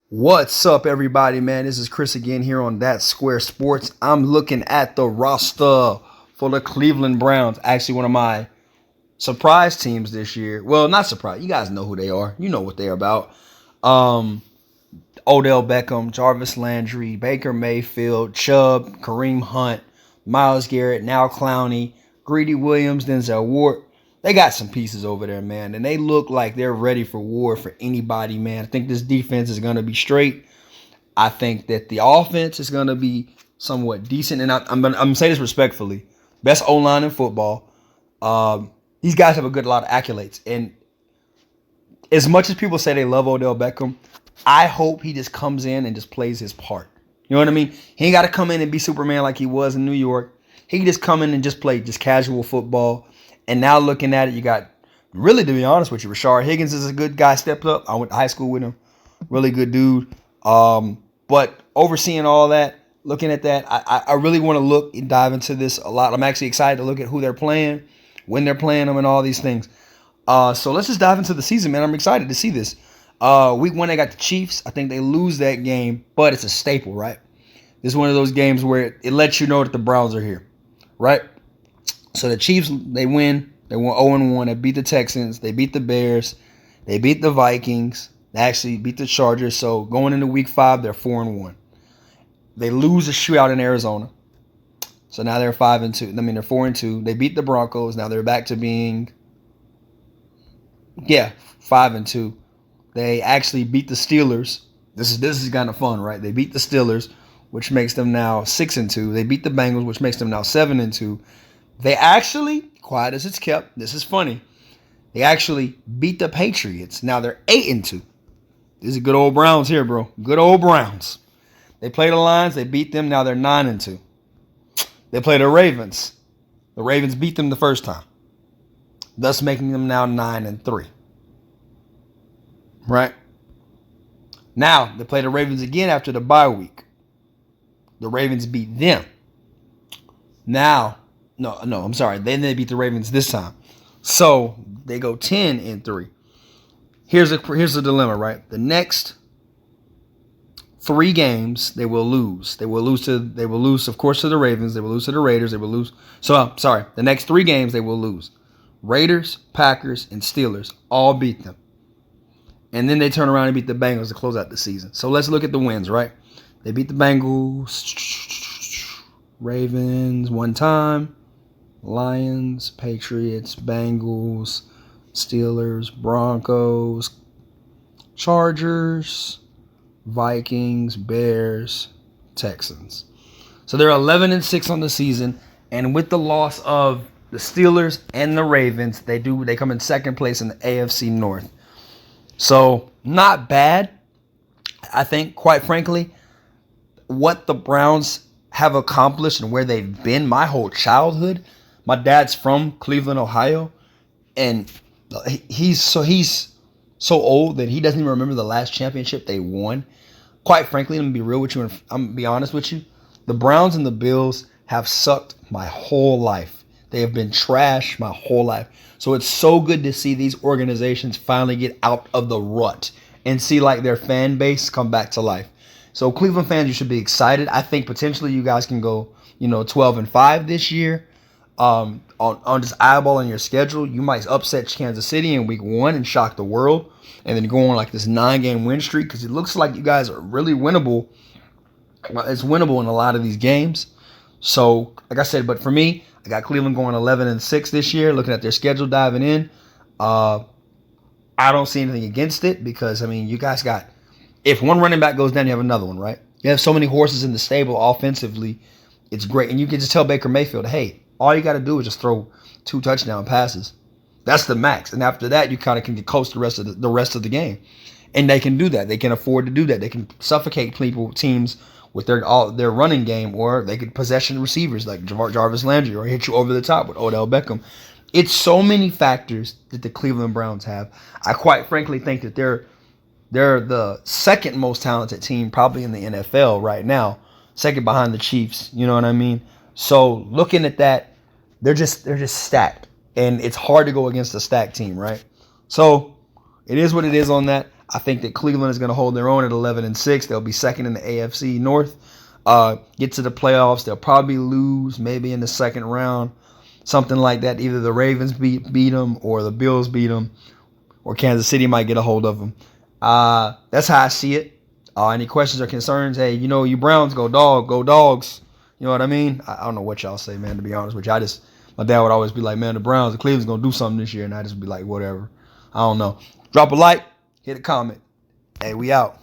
What's up, everybody, man? This is Chris again here on That Square Sports. I'm looking at the roster for the Cleveland Browns. Actually, one of my surprise teams this year. Well, not surprise. You guys know who they are. You know what they're about. Um, Odell Beckham, Jarvis Landry, Baker Mayfield, Chubb, Kareem Hunt, Myles Garrett, now Clowney, Greedy Williams, Denzel Ward. They got some pieces over there, man, and they look like they're ready for war for anybody, man. I think this defense is going to be straight. I think that the offense is going to be somewhat decent, and I'm going to say this respectfully. Best O-line in football. These guys have a lot of accolades, and as much as people say they love Odell Beckham, I hope he just comes in and just plays his part. You know what I mean? He ain't got to come in and be Superman like he was in New York. He can just come in and just play just casual football. And now looking at it, you got, really, to be honest with you, Rashard Higgins is a good guy, stepped up. I went to high school with him. Really good dude. But overseeing all that, looking at that, I really want to look and dive into this a lot. I'm actually excited to look at who they're playing, when they're playing them, and all these things. So let's just dive into the season, man. I'm excited to see this. Week 1, they got the Chiefs. I think they lose that game, but it's a staple, right? This is one of those games where it lets you know that the Browns are here, right? So the Chiefs, they win. They went 0-1. They beat the Texans. They beat the Bears. They beat the Vikings. They actually beat the Chargers. So going into week 5, they're 4-1. They lose a shootout in Arizona. So now they're 5-2. I mean, they're 4-2. They beat the Broncos. Now they're back to being, 5-2. They actually beat the Steelers. This is kind of fun, right? They beat the Steelers, which makes them now 6-2. They beat the Bengals, which makes them now 7-2. They actually, quiet as it's kept, this is funny, they actually beat the Patriots. Now they're 8-2. These are good old Browns here, bro. Good old Browns. They play the Lions. They beat them. Now they're 9-2. They play the Ravens. The Ravens beat them the first time, thus making them now 9-3. Right? Now they play the Ravens again after the bye week. The Ravens beat them. Now, no, I'm sorry. Then they beat the Ravens this time. So they go 10-3. Here's the dilemma, right? The next 3 games they will lose. They will lose, of course, to the Ravens. They will lose to the Raiders. They will lose. So sorry. The next 3 games they will lose. Raiders, Packers, and Steelers all beat them. And then they turn around and beat the Bengals to close out the season. So let's look at the wins, right? They beat the Bengals, Ravens one time, Lions, Patriots, Bengals, Steelers, Broncos, Chargers, Vikings, Bears, Texans. So they're 11-6 on the season, and with the loss of the Steelers and the Ravens, they come in second place in the AFC North. So not bad. I think, quite frankly, what the Browns have accomplished and where they've been my whole childhood. My dad's from Cleveland, Ohio, and he's so old that he doesn't even remember the last championship they won. Quite frankly, I'm gonna be real with you and I'm gonna be honest with you. The Browns and the Bills have sucked my whole life. They have been trash my whole life. So it's so good to see these organizations finally get out of the rut and see like their fan base come back to life. So Cleveland fans, you should be excited. I think potentially you guys can go, 12-5 this year. On just eyeballing your schedule, you might upset Kansas City in week 1 and shock the world, and then go on like this 9-game win streak because it looks like you guys are really winnable. It's winnable in a lot of these games. So, like I said, but for me, I got Cleveland going 11-6 this year. Looking at their schedule, diving in, I don't see anything against it because you guys got, if one running back goes down, you have another one, right? You have so many horses in the stable offensively. It's great, and you can just tell Baker Mayfield, hey, all you got to do is just throw 2 touchdown passes. That's the max, and after that, you kind of can get close to the rest of the game, and they can do that. They can afford to do that. They can suffocate teams with their running game, or they could possession receivers like Jarvis Landry, or hit you over the top with Odell Beckham. It's so many factors that the Cleveland Browns have. I quite frankly think that they're the second most talented team probably in the NFL right now, second behind the Chiefs. You know what I mean? So looking at that, they're just stacked, and it's hard to go against a stacked team, right? So it is what it is on that. I think that Cleveland is going to hold their own at 11-6. They'll be second in the AFC North. Get to the playoffs. They'll probably lose maybe in the second round, something like that. Either the Ravens beat them or the Bills beat them, or Kansas City might get a hold of them. That's how I see it. Any questions or concerns? Hey, you Browns, go dogs. You know what I mean? I don't know what y'all say, man, to be honest with you. My dad would always be like, man, the Browns, the Cleveland's going to do something this year. And I just be like, whatever. I don't know. Drop a like, hit a comment. Hey, we out.